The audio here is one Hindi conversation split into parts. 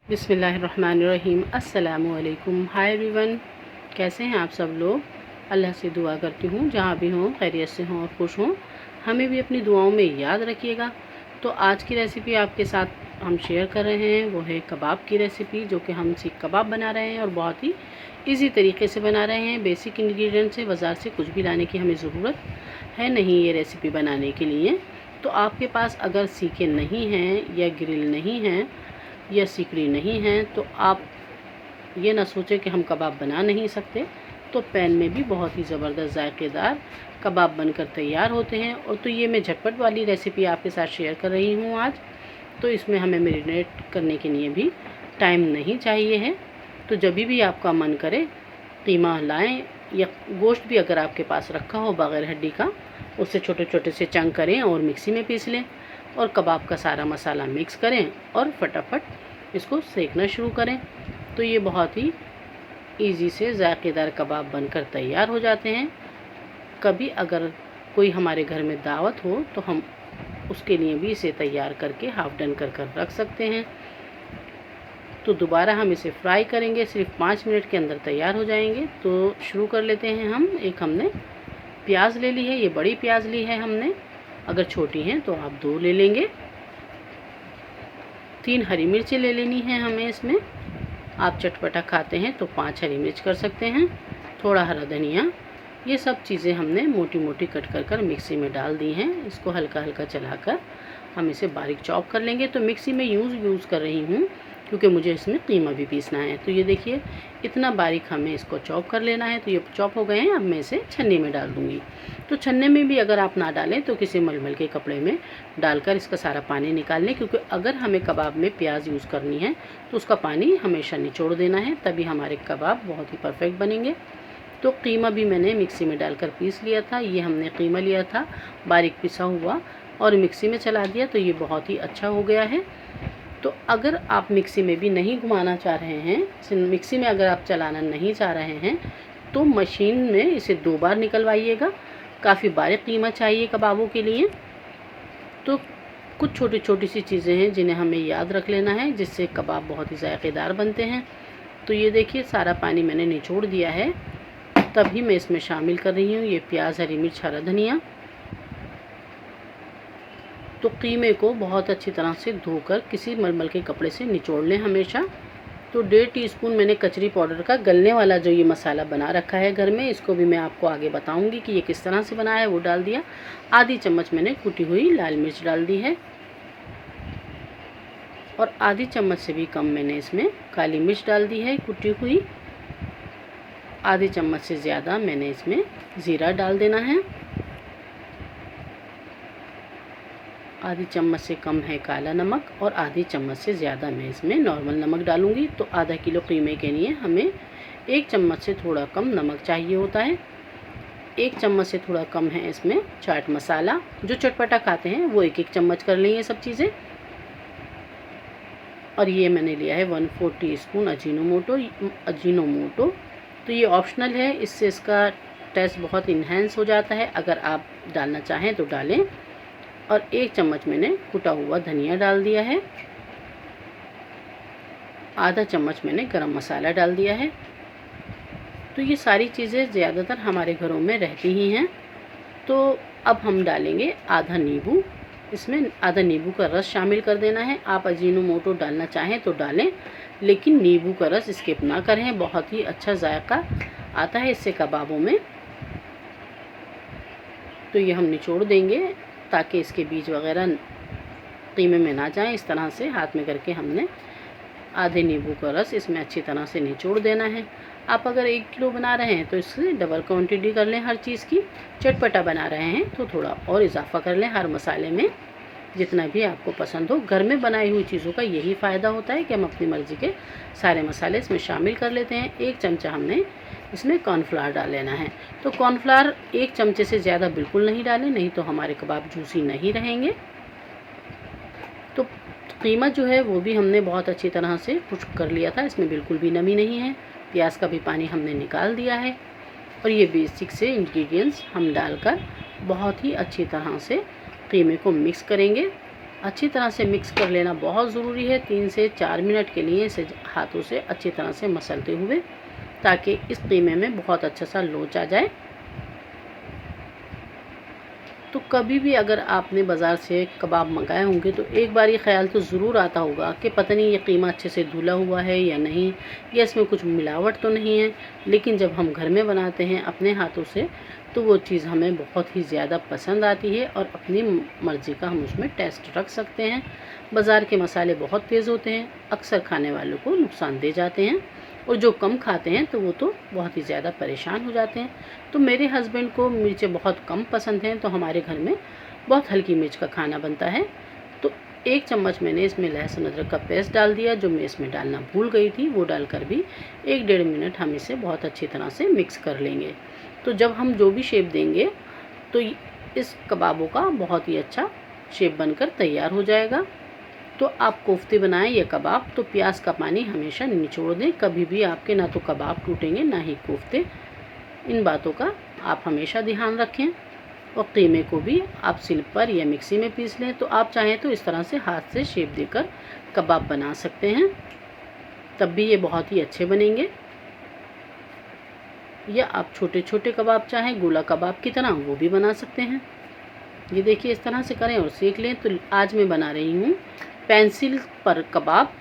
बिस्मिल्लाहिर्रहमानिर्रहीम। अस्सलामुअलैकुम। हाय एवरीवन, कैसे हैं आप सब लोग। अल्लाह से दुआ करती हूँ जहाँ भी हों खैरियत से हों और खुश हों। हमें भी अपनी दुआओं में याद रखिएगा। तो आज की रेसिपी आपके साथ हम शेयर कर रहे हैं, वो है कबाब की रेसिपी, जो कि हम सीख कबाब बना रहे हैं और बहुत ही इजी तरीके से बना रहे हैं। बेसिक इंग्रेडिएंट से बाज़ार से कुछ भी लाने की हमें ज़रूरत है नहीं ये रेसिपी बनाने के लिए। तो आपके पास अगर सीखे नहीं हैं या ग्रिल नहीं हैं या सिकड़ी नहीं है तो आप ये ना सोचें कि हम कबाब बना नहीं सकते। तो पैन में भी बहुत ही ज़बरदस्त जायकेदार कबाब बनकर तैयार होते हैं। और तो ये मैं झटपट वाली रेसिपी आपके साथ शेयर कर रही हूँ आज। तो इसमें हमें मैरिनेट करने के लिए भी टाइम नहीं चाहिए है। तो जब भी आपका मन करे कीमा लाएं या गोश्त भी अगर आपके पास रखा हो बग़ैर हड्डी का, उससे छोटे छोटे से चंक करें और मिक्सी में पीस लें और कबाब का सारा मसाला मिक्स करें और फटाफट इसको सेकना शुरू करें। तो ये बहुत ही इजी से जायकेदार कबाब बनकर तैयार हो जाते हैं। कभी अगर कोई हमारे घर में दावत हो तो हम उसके लिए भी इसे तैयार करके हाफ डन कर रख सकते हैं। तो दोबारा हम इसे फ्राई करेंगे, सिर्फ 5 मिनट के अंदर तैयार हो जाएंगे। तो शुरू कर लेते हैं हम। एक हमने प्याज ले ली है, ये बड़ी प्याज ली है हमने, अगर छोटी हैं तो आप 2 ले लेंगे। 3 हरी मिर्ची ले लेनी है हमें इसमें। आप चटपटा खाते हैं तो 5 हरी मिर्च कर सकते हैं। थोड़ा हरा धनिया, ये सब चीज़ें हमने मोटी मोटी कट कर मिक्सी में डाल दी हैं। इसको हल्का हल्का चलाकर हम इसे बारीक चॉप कर लेंगे। तो मिक्सी में यूज़ कर रही हूँ क्योंकि मुझे इसमें कीमा भी पीसना है। तो ये देखिए इतना बारीक हमें इसको चॉप कर लेना है। तो ये चॉप हो गए हैं। अब मैं इसे छन्नी में डाल दूँगी। तो छन्ने में भी अगर आप ना डालें तो किसी मलमल के कपड़े में डालकर इसका सारा पानी निकाल लें, क्योंकि अगर हमें कबाब में प्याज यूज़ करनी है तो उसका पानी हमेशा निचोड़ देना है, तभी हमारे कबाब बहुत ही परफेक्ट बनेंगे। तो कीमा भी मैंने मिक्सी में डालकर पीस लिया था। ये हमने कीमा लिया था बारीक पिसा हुआ और मिक्सी में चला दिया, तो ये बहुत ही अच्छा हो गया है। तो अगर आप मिक्सी में भी नहीं घुमाना चाह रहे हैं, मिक्सी में अगर आप चलाना नहीं चाह रहे हैं तो मशीन में इसे 2 बार निकलवाइएगा। काफ़ी बारीक कीमा चाहिए कबाबों के लिए। तो कुछ छोटी छोटी सी चीज़ें हैं जिन्हें हमें याद रख लेना है, जिससे कबाब बहुत ही जायकेदार बनते हैं। तो ये देखिए सारा पानी मैंने निचोड़ दिया है। तभी मैं इसमें शामिल कर रही हूँ ये प्याज, हरी मिर्च, हरा धनिया। तो कीमे को बहुत अच्छी तरह से धोकर किसी मलमल के कपड़े से निचोड़ लें हमेशा। तो 1.5 टीस्पून मैंने कचरी पाउडर का गलने वाला जो ये मसाला बना रखा है घर में, इसको भी मैं आपको आगे बताऊंगी कि ये किस तरह से बनाया है, वो डाल दिया। आधी चम्मच मैंने कुटी हुई लाल मिर्च डाल दी है और आधी चम्मच से भी कम मैंने इसमें काली मिर्च डाल दी है कुटी हुई। आधी चम्मच से ज़्यादा मैंने इसमें ज़ीरा डाल देना है। आधी चम्मच से कम है काला नमक और आधी चम्मच से ज़्यादा मैं इसमें नॉर्मल नमक डालूंगी। तो आधा किलो कीमे के लिए हमें 1 चम्मच से थोड़ा कम नमक चाहिए होता है। 1 चम्मच से थोड़ा कम है इसमें चाट मसाला। जो चटपटा खाते हैं वो 1-1 चम्मच कर लें ये सब चीज़ें। और ये मैंने लिया है 1/4 टीस्पून अजीनोमोटो। तो ये ऑप्शनल है, इससे इसका टेस्ट बहुत इन्हेंस हो जाता है। अगर आप डालना चाहें तो डालें। और 1 चम्मच मैंने कुटा हुआ धनिया डाल दिया है। आधा चम्मच मैंने गरम मसाला डाल दिया है। तो ये सारी चीज़ें ज़्यादातर हमारे घरों में रहती ही हैं। तो अब हम डालेंगे आधा नींबू। इसमें आधा नींबू का रस शामिल कर देना है। आप अजीनोमोटो डालना चाहें तो डालें, लेकिन नींबू का रस स्किप ना करें। बहुत ही अच्छा जायका आता है इससे कबाबों में। तो ये हम निचोड़ देंगे ताकि इसके बीज वगैरह कीमे में ना जाएं। इस तरह से हाथ में करके हमने आधे नींबू का रस इसमें अच्छी तरह से निचोड़ देना है। आप अगर 1 किलो बना रहे हैं तो इससे डबल क्वांटिटी कर लें हर चीज़ की। चटपटा बना रहे हैं तो थोड़ा और इजाफा कर लें हर मसाले में, जितना भी आपको पसंद हो। घर में बनाई हुई चीज़ों का यही फ़ायदा होता है कि हम अपनी मर्ज़ी के सारे मसाले इसमें शामिल कर लेते हैं। 1 चमचा हमने इसमें कॉर्नफ्लावर डाल लेना है। तो कॉर्नफ्लावर 1 चमचे से ज़्यादा बिल्कुल नहीं डालें, नहीं तो हमारे कबाब जूसी नहीं रहेंगे। तो कीमा जो है वो भी हमने बहुत अच्छी तरह से खुश्क कर लिया था, इसमें बिल्कुल भी नमी नहीं है। प्याज का भी पानी हमने निकाल दिया है। और ये बेसिक से इंग्रेडिएंट्स हम डालकर बहुत ही अच्छी तरह से कीमे को मिक्स करेंगे। अच्छी तरह से मिक्स कर लेना बहुत ज़रूरी है। 3 से 4 मिनट के लिए इसे हाथों से अच्छी तरह से मसलते हुए, ताकि इस कीमे में बहुत अच्छा सा लोच आ जाए। तो कभी भी अगर आपने बाज़ार से कबाब मंगाए होंगे तो एक बार ये ख़्याल तो ज़रूर आता होगा कि पता नहीं ये कीमा अच्छे से धुला हुआ है या नहीं, या इसमें कुछ मिलावट तो नहीं है। लेकिन जब हम घर में बनाते हैं अपने हाथों से, तो वो चीज़ हमें बहुत ही ज़्यादा पसंद आती है और अपनी मर्ज़ी का हम उसमें टेस्ट रख सकते हैं। बाज़ार के मसाले बहुत तेज़ होते हैं, अक्सर खाने वालों को नुकसान दे जाते हैं, और जो कम खाते हैं तो वो तो बहुत ही ज़्यादा परेशान हो जाते हैं। तो मेरे हस्बैंड को मिर्चें बहुत कम पसंद हैं, तो हमारे घर में बहुत हल्की मिर्च का खाना बनता है। तो 1 चम्मच मैंने इसमें लहसुन अदरक का पेस्ट डाल दिया, जो मैं इसमें डालना भूल गई थी। वो डालकर भी 1 डेढ़ मिनट हम इसे बहुत अच्छी तरह से मिक्स कर लेंगे। तो जब हम जो भी शेप देंगे तो इस कबाबों का बहुत ही अच्छा शेप बनकर तैयार हो जाएगा। तो आप कोफ्ते बनाएं या कबाब, तो प्याज का पानी हमेशा निचोड़ दें। कभी भी आपके ना तो कबाब टूटेंगे ना ही कोफ्ते। इन बातों का आप हमेशा ध्यान रखें। और कीमे को भी आप सिल पर या मिक्सी में पीस लें। तो आप चाहें तो इस तरह से हाथ से शेप देकर कबाब बना सकते हैं, तब भी ये बहुत ही अच्छे बनेंगे। या आप छोटे छोटे कबाब चाहें गोला कबाब की तरह, वो भी बना सकते हैं। ये देखिए, इस तरह से करें और सेक लें। तो आज मैं बना रही हूँ पेंसिल पर कबाब।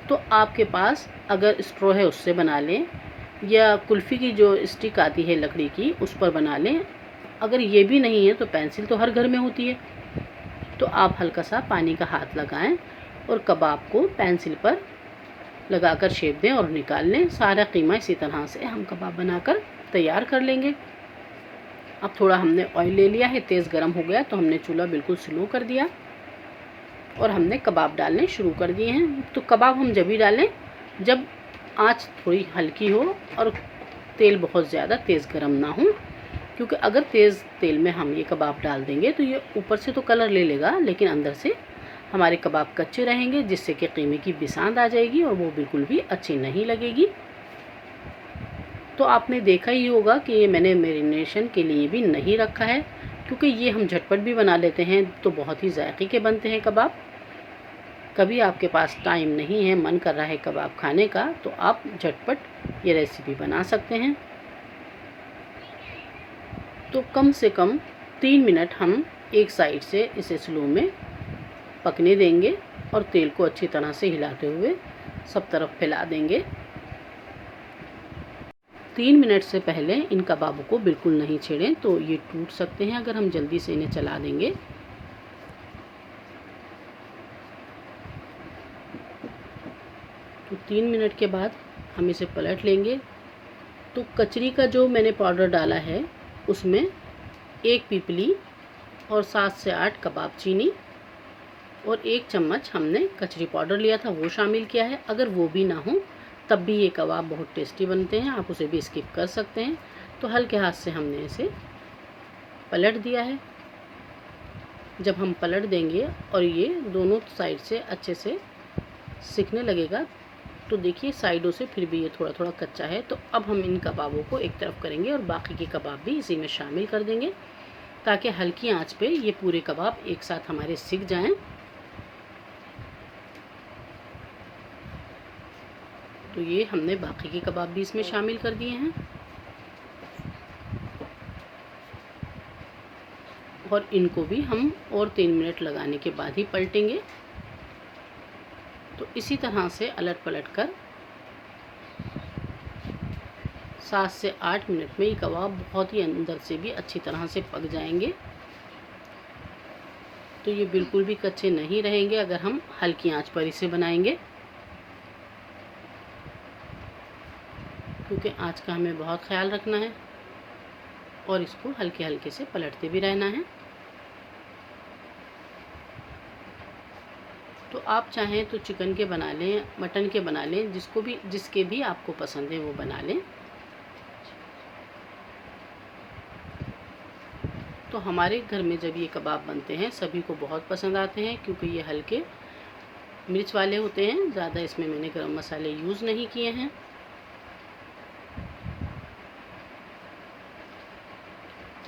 तो आपके पास अगर स्ट्रॉ है उससे बना लें, या कुल्फ़ी की जो स्टिक आती है लकड़ी की, उस पर बना लें। अगर ये भी नहीं है तो पेंसिल तो हर घर में होती है। तो आप हल्का सा पानी का हाथ लगाएं और कबाब को पेंसिल पर लगाकर शेप दें और निकाल लें। सारा कीमा इसी तरह से हम कबाब बनाकर तैयार कर लेंगे। अब थोड़ा हमने ऑयल ले लिया है, तेज़ गर्म हो गया तो हमने चूल्हा बिल्कुल स्लो कर दिया और हमने कबाब डालने शुरू कर दिए हैं। तो कबाब हम जब भी डालें जब आँच थोड़ी हल्की हो और तेल बहुत ज़्यादा तेज़ गर्म ना हो, क्योंकि अगर तेज़ तेल में हम ये कबाब डाल देंगे तो ये ऊपर से तो कलर ले लेगा, लेकिन अंदर से हमारे कबाब कच्चे रहेंगे, जिससे कि कीमे की बिसांद आ जाएगी और वो बिल्कुल भी अच्छी नहीं लगेगी। तो आपने देखा ही होगा कि ये मैंने मैरिनेशन के लिए भी नहीं रखा है, क्योंकि ये हम झटपट भी बना लेते हैं तो बहुत ही जायके के बनते हैं कबाब। कभी आपके पास टाइम नहीं है, मन कर रहा है कबाब खाने का, तो आप झटपट ये रेसिपी बना सकते हैं। तो कम से कम 3 मिनट हम एक साइड से इसे स्लो में पकने देंगे और तेल को अच्छी तरह से हिलाते हुए सब तरफ फैला देंगे। 3 मिनट से पहले इन कबाबों को बिल्कुल नहीं छेड़ें, तो ये टूट सकते हैं अगर हम जल्दी से इन्हें चला देंगे। तो 3 मिनट के बाद हम इसे पलट लेंगे। तो कचरी का जो मैंने पाउडर डाला है उसमें 1 पीपली और 7 से 8 कबाब चीनी और 1 चम्मच हमने कचरी पाउडर लिया था, वो शामिल किया है। अगर वो भी ना हो तब भी ये कबाब बहुत टेस्टी बनते हैं, आप उसे भी स्किप कर सकते हैं। तो हल्के हाथ से हमने इसे पलट दिया है। जब हम पलट देंगे और ये दोनों साइड से अच्छे से सिकने लगेगा, तो देखिए साइडों से फिर भी ये थोड़ा थोड़ा कच्चा है। तो अब हम इन कबाबों को एक तरफ करेंगे और बाकी के कबाब भी इसी में शामिल कर देंगे, ताकि हल्की आंच पे ये पूरे कबाब एक साथ हमारे सिक जाएं। तो ये हमने बाकी के कबाब भी इसमें शामिल कर दिए हैं और इनको भी हम और 3 मिनट लगाने के बाद ही पलटेंगे। तो इसी तरह से अलट पलट कर 7 से 8 मिनट में ये कबाब बहुत ही अंदर से भी अच्छी तरह से पक जाएंगे। तो ये बिल्कुल भी कच्चे नहीं रहेंगे अगर हम हल्की आंच पर इसे बनाएंगे, क्योंकि आंच का हमें बहुत ख्याल रखना है और इसको हल्के हल्के से पलटते भी रहना है। तो आप चाहें तो चिकन के बना लें, मटन के बना लें, जिसके भी आपको पसंद है वो बना लें। तो हमारे घर में जब ये कबाब बनते हैं सभी को बहुत पसंद आते हैं, क्योंकि ये हल्के मिर्च वाले होते हैं। ज़्यादा इसमें मैंने गरम मसाले यूज़ नहीं किए हैं।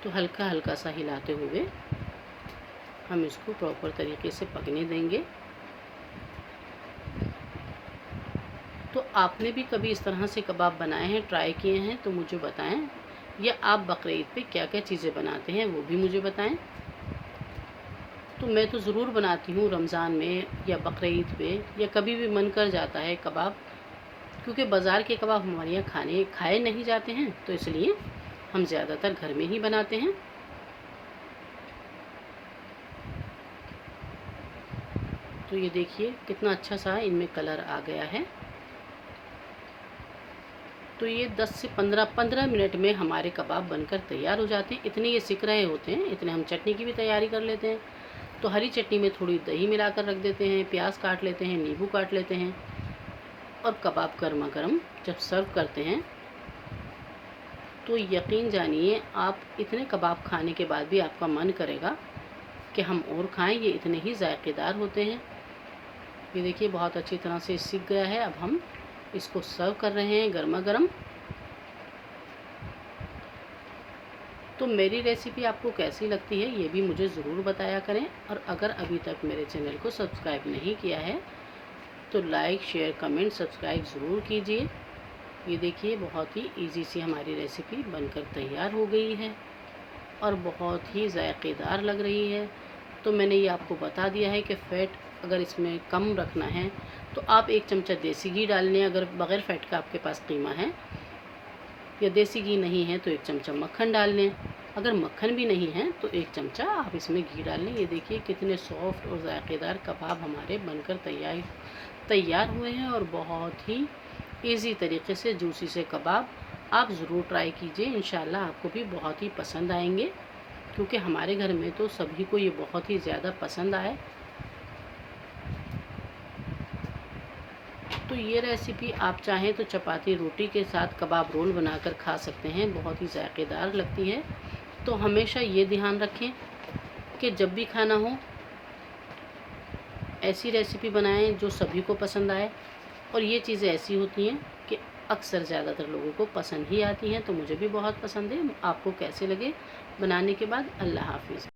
तो हल्का हल्का सा हिलाते हुए हम इसको प्रॉपर तरीके से पकने देंगे। तो आपने भी कभी इस तरह से कबाब बनाए हैं, ट्राई किए हैं तो मुझे बताएं, या आप बकरीद पे क्या क्या चीज़ें बनाते हैं वो भी मुझे बताएं। तो मैं तो ज़रूर बनाती हूँ रमज़ान में या बकरीद पे, या कभी भी मन कर जाता है कबाब, क्योंकि बाज़ार के कबाब हमारे यहाँ खाए नहीं जाते हैं, तो इसलिए हम ज़्यादातर घर में ही बनाते हैं। तो ये देखिए कितना अच्छा सा इनमें कलर आ गया है। तो ये 10 से 15 मिनट में हमारे कबाब बनकर तैयार हो जाते हैं। इतने ये सिक रहे होते हैं, इतने हम चटनी की भी तैयारी कर लेते हैं। तो हरी चटनी में थोड़ी दही मिलाकर रख देते हैं, प्याज काट लेते हैं, नींबू काट लेते हैं, और कबाब गर्मा गर्म जब सर्व करते हैं तो यकीन जानिए आप इतने कबाब खाने के बाद भी आपका मन करेगा कि हम और खाएं। ये इतने ही जायकेदार होते हैं। ये देखिए बहुत अच्छी तरह से सिक गया है। अब हम इसको सर्व कर रहे हैं गर्मा गर्म। तो मेरी रेसिपी आपको कैसी लगती है ये भी मुझे ज़रूर बताया करें, और अगर अभी तक मेरे चैनल को सब्सक्राइब नहीं किया है तो लाइक शेयर कमेंट सब्सक्राइब ज़रूर कीजिए। ये देखिए बहुत ही इजी सी हमारी रेसिपी बनकर तैयार हो गई है और बहुत ही जायकेदार लग रही है। तो मैंने ये आपको बता दिया है कि फ़ैट अगर इसमें कम रखना है तो आप 1 चमचा देसी घी डाल लें, अगर बग़ैर फ़ैट का आपके पास कीमा है, या देसी घी नहीं है तो 1 चमचा मक्खन डाल लें। अगर मक्खन भी नहीं है तो 1 चमचा आप इसमें घी डाल लें। ये देखिए कितने सॉफ्ट और जायकेदार कबाब हमारे बनकर तैयार हुए हैं, और बहुत ही ईज़ी तरीके से जूसी से कबाब आप ज़रूर ट्राई कीजिए। इंशाल्लाह आपको भी बहुत ही पसंद आएंगे, क्योंकि हमारे घर में तो सभी को ये बहुत ही ज़्यादा पसंद आए। तो ये रेसिपी आप चाहें तो चपाती रोटी के साथ कबाब रोल बनाकर खा सकते हैं, बहुत ही जायकेदार लगती है। तो हमेशा ये ध्यान रखें कि जब भी खाना हो ऐसी रेसिपी बनाएं जो सभी को पसंद आए, और ये चीज़ें ऐसी होती हैं कि अक्सर ज़्यादातर लोगों को पसंद ही आती हैं। तो मुझे भी बहुत पसंद है। आपको कैसे लगे बनाने के बाद? अल्लाह हाफिज़।